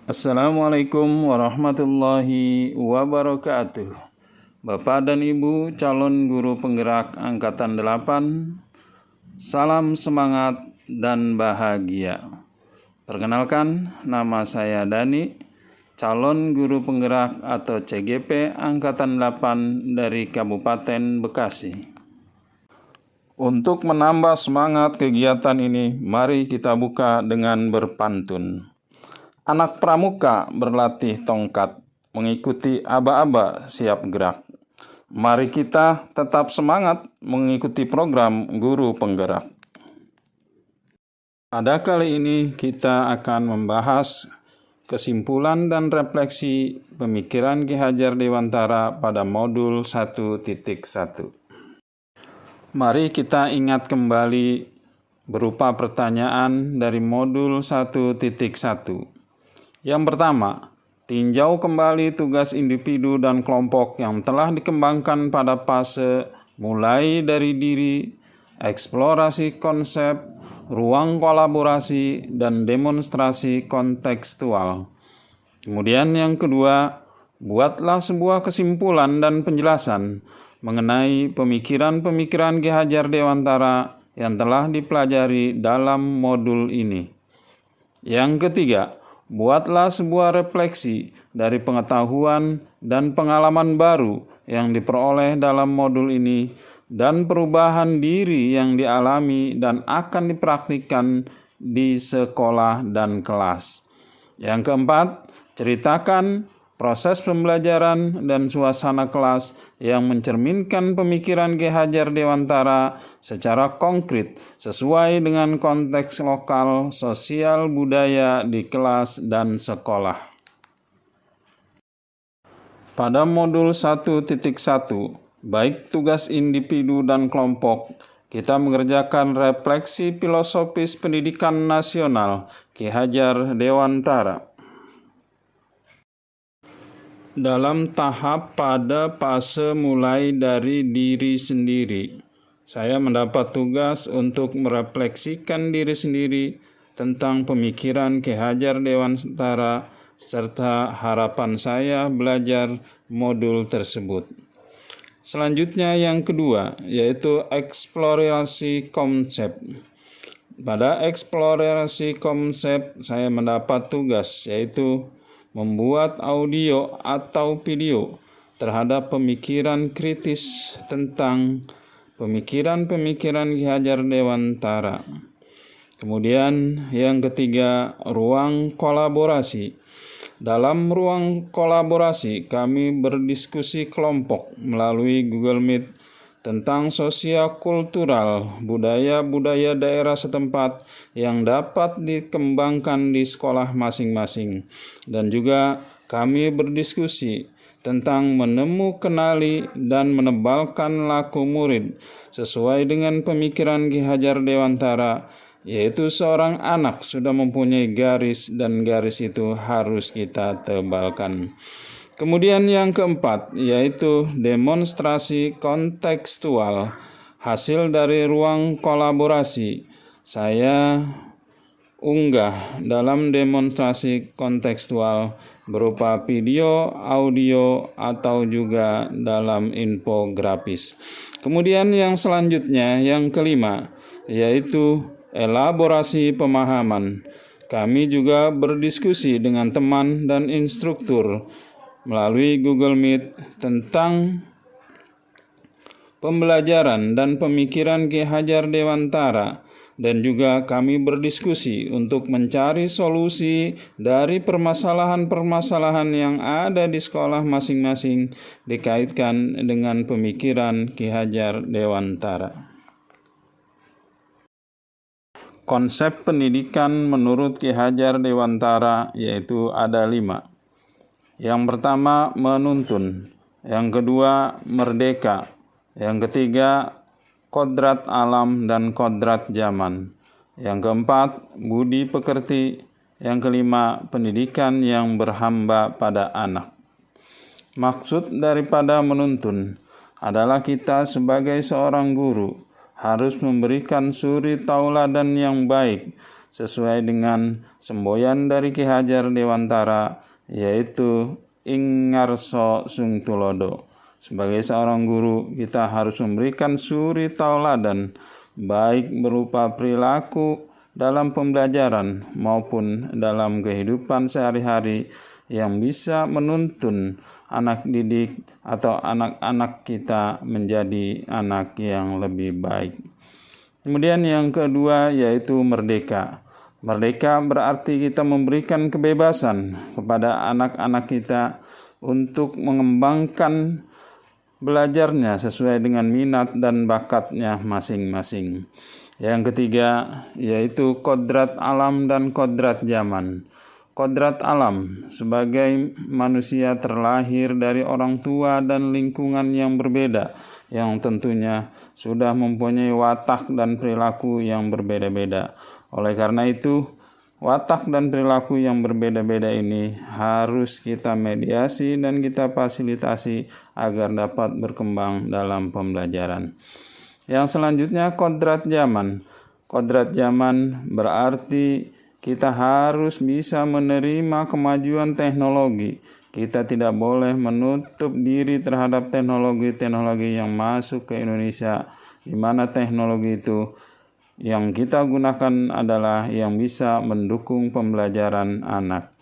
Assalamualaikum warahmatullahi wabarakatuh. Bapak dan Ibu calon guru penggerak Angkatan 8, salam semangat dan bahagia. Perkenalkan, nama saya Dani, calon guru penggerak atau CGP Angkatan 8 dari Kabupaten Bekasi. Untuk menambah semangat kegiatan ini, mari kita buka dengan berpantun. Anak pramuka berlatih tongkat, mengikuti aba-aba siap gerak. Mari kita tetap semangat mengikuti program guru penggerak. Pada kali ini kita akan membahas kesimpulan dan refleksi pemikiran Ki Hajar Dewantara pada modul 1.1. Mari kita ingat kembali berupa pertanyaan dari modul 1.1. Yang pertama, tinjau kembali tugas individu dan kelompok yang telah dikembangkan pada fase mulai dari diri, eksplorasi konsep, ruang kolaborasi, dan demonstrasi kontekstual. Kemudian yang kedua, buatlah sebuah kesimpulan dan penjelasan mengenai pemikiran-pemikiran Ki Hajar Dewantara yang telah dipelajari dalam modul ini. Yang ketiga, buatlah sebuah refleksi dari pengetahuan dan pengalaman baru yang diperoleh dalam modul ini dan perubahan diri yang dialami dan akan dipraktikkan di sekolah dan kelas. Yang keempat, ceritakan proses pembelajaran dan suasana kelas yang mencerminkan pemikiran Ki Hajar Dewantara secara konkret sesuai dengan konteks lokal, sosial, budaya di kelas dan sekolah. Pada modul 1.1, baik tugas individu dan kelompok, kita mengerjakan refleksi filosofis pendidikan nasional Ki Hajar Dewantara. Dalam tahap pada fase mulai dari diri sendiri, saya mendapat tugas untuk merefleksikan diri sendiri tentang pemikiran Ki Hajar Dewantara serta harapan saya belajar modul tersebut. Selanjutnya yang kedua, yaitu eksplorasi konsep. Pada eksplorasi konsep, saya mendapat tugas yaitu membuat audio atau video terhadap pemikiran kritis tentang pemikiran-pemikiran Ki Hajar Dewantara. Kemudian yang ketiga, ruang kolaborasi. Dalam ruang kolaborasi, kami berdiskusi kelompok melalui Google Meet tentang sosiokultural, budaya-budaya daerah setempat yang dapat dikembangkan di sekolah masing-masing. Dan juga kami berdiskusi tentang kenali dan menebalkan laku murid sesuai dengan pemikiran Ki Hajar Dewantara, yaitu seorang anak sudah mempunyai garis dan garis itu harus kita tebalkan. Kemudian yang keempat, yaitu demonstrasi kontekstual. Hasil dari ruang kolaborasi, saya unggah dalam demonstrasi kontekstual berupa video, audio, atau juga dalam infografis. Kemudian yang selanjutnya, yang kelima, yaitu elaborasi pemahaman. Kami juga berdiskusi dengan teman dan instruktur melalui Google Meet tentang pembelajaran dan pemikiran Ki Hajar Dewantara, dan juga kami berdiskusi untuk mencari solusi dari permasalahan-permasalahan yang ada di sekolah masing-masing dikaitkan dengan pemikiran Ki Hajar Dewantara. Konsep pendidikan menurut Ki Hajar Dewantara yaitu ada 5. Yang pertama, menuntun. Yang kedua, merdeka. Yang ketiga, kodrat alam dan kodrat zaman. Yang keempat, budi pekerti. Yang kelima, pendidikan yang berhamba pada anak. Maksud daripada menuntun adalah kita sebagai seorang guru harus memberikan suri tauladan yang baik sesuai dengan semboyan dari Ki Hajar Dewantara, yaitu ing ngarsa sung tulodo. Sebagai seorang guru, kita harus memberikan suri tauladan, baik berupa perilaku dalam pembelajaran maupun dalam kehidupan sehari-hari, yang bisa menuntun anak didik atau anak-anak kita menjadi anak yang lebih baik. Kemudian yang kedua yaitu merdeka. Merdeka berarti kita memberikan kebebasan kepada anak-anak kita untuk mengembangkan belajarnya sesuai dengan minat dan bakatnya masing-masing. Yang ketiga yaitu kodrat alam dan kodrat zaman. Kodrat alam, sebagai manusia terlahir dari orang tua dan lingkungan yang berbeda, yang tentunya sudah mempunyai watak dan perilaku yang berbeda-beda. Oleh karena itu, watak dan perilaku yang berbeda-beda ini harus kita mediasi dan kita fasilitasi agar dapat berkembang dalam pembelajaran. Yang selanjutnya, kodrat zaman. Kodrat zaman berarti kita harus bisa menerima kemajuan teknologi. Kita tidak boleh menutup diri terhadap teknologi-teknologi yang masuk ke Indonesia, di mana teknologi itu yang kita gunakan adalah yang bisa mendukung pembelajaran anak.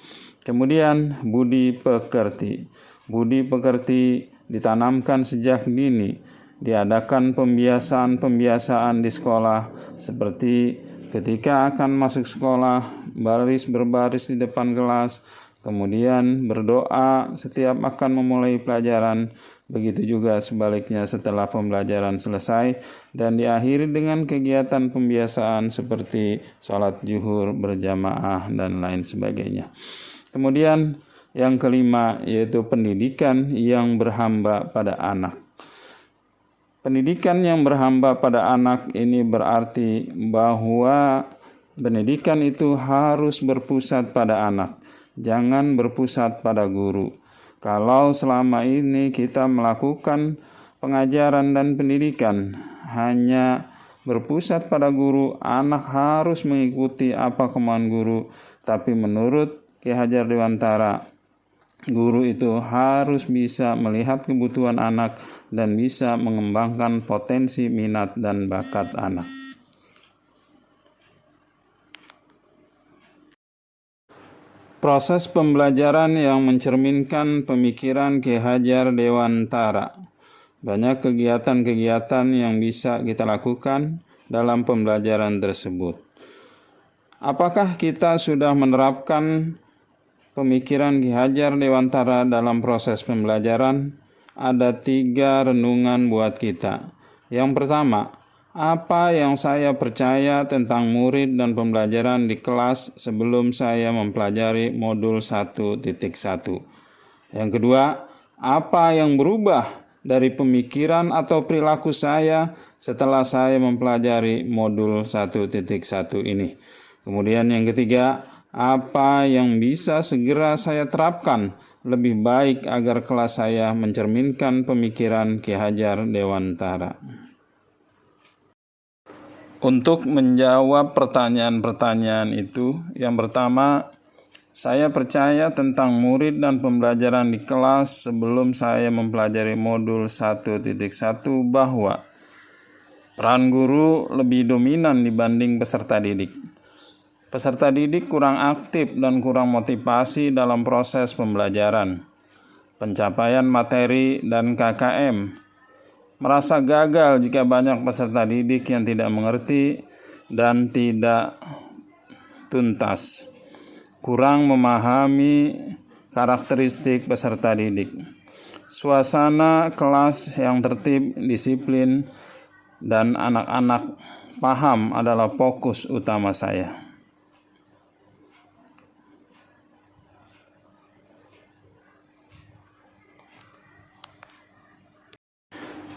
Kemudian budi pekerti. Budi pekerti ditanamkan sejak dini. Diadakan pembiasaan-pembiasaan di sekolah, seperti ketika akan masuk sekolah, berbaris di depan kelas, kemudian berdoa setiap akan memulai pelajaran. Begitu juga sebaliknya setelah pembelajaran selesai dan diakhiri dengan kegiatan pembiasaan seperti sholat zuhur berjamaah dan lain sebagainya. Kemudian yang kelima yaitu pendidikan yang berhamba pada anak. Pendidikan yang berhamba pada anak ini berarti bahwa pendidikan itu harus berpusat pada anak, jangan berpusat pada guru. Kalau selama ini kita melakukan pengajaran dan pendidikan hanya berpusat pada guru, anak harus mengikuti apa kemauan guru. Tapi menurut Ki Hajar Dewantara, guru itu harus bisa melihat kebutuhan anak dan bisa mengembangkan potensi minat dan bakat anak. Proses pembelajaran yang mencerminkan pemikiran Ki Hajar Dewantara. Banyak kegiatan-kegiatan yang bisa kita lakukan dalam pembelajaran tersebut. Apakah kita sudah menerapkan pemikiran Ki Hajar Dewantara dalam proses pembelajaran? Ada 3 renungan buat kita. Yang pertama, apa yang saya percaya tentang murid dan pembelajaran di kelas sebelum saya mempelajari modul 1.1. Yang kedua, apa yang berubah dari pemikiran atau perilaku saya setelah saya mempelajari modul 1.1 ini. Kemudian yang ketiga, apa yang bisa segera saya terapkan lebih baik agar kelas saya mencerminkan pemikiran Ki Hajar Dewantara. Untuk menjawab pertanyaan-pertanyaan itu, yang pertama, saya percaya tentang murid dan pembelajaran di kelas sebelum saya mempelajari modul 1.1 bahwa peran guru lebih dominan dibanding peserta didik. Peserta didik kurang aktif dan kurang motivasi dalam proses pembelajaran, pencapaian materi, dan KKM. Merasa gagal jika banyak peserta didik yang tidak mengerti dan tidak tuntas. Kurang memahami karakteristik peserta didik. Suasana kelas yang tertib, disiplin, dan anak-anak paham adalah fokus utama saya.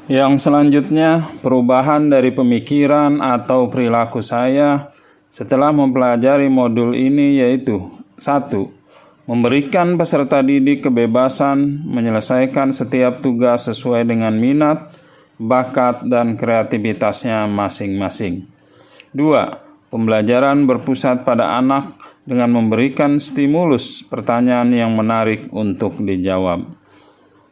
Yang selanjutnya, perubahan dari pemikiran atau perilaku saya setelah mempelajari modul ini yaitu 1. Memberikan peserta didik kebebasan menyelesaikan setiap tugas sesuai dengan minat, bakat, dan kreativitasnya masing-masing. 2. pembelajaran berpusat pada anak dengan memberikan stimulus pertanyaan yang menarik untuk dijawab.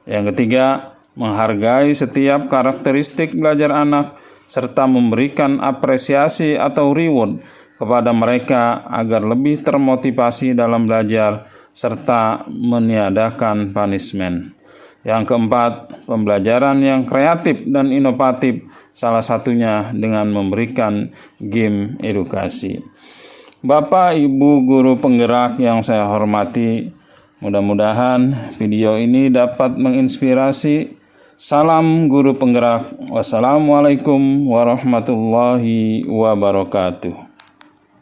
Yang ketiga, menghargai setiap karakteristik belajar anak serta memberikan apresiasi atau reward kepada mereka agar lebih termotivasi dalam belajar serta meniadakan punishment. Yang keempat, pembelajaran yang kreatif dan inovatif, salah satunya dengan memberikan game edukasi. Bapak, Ibu, guru penggerak yang saya hormati, mudah-mudahan video ini dapat menginspirasi. Salam guru penggerak. Wassalamualaikum warahmatullahi wabarakatuh.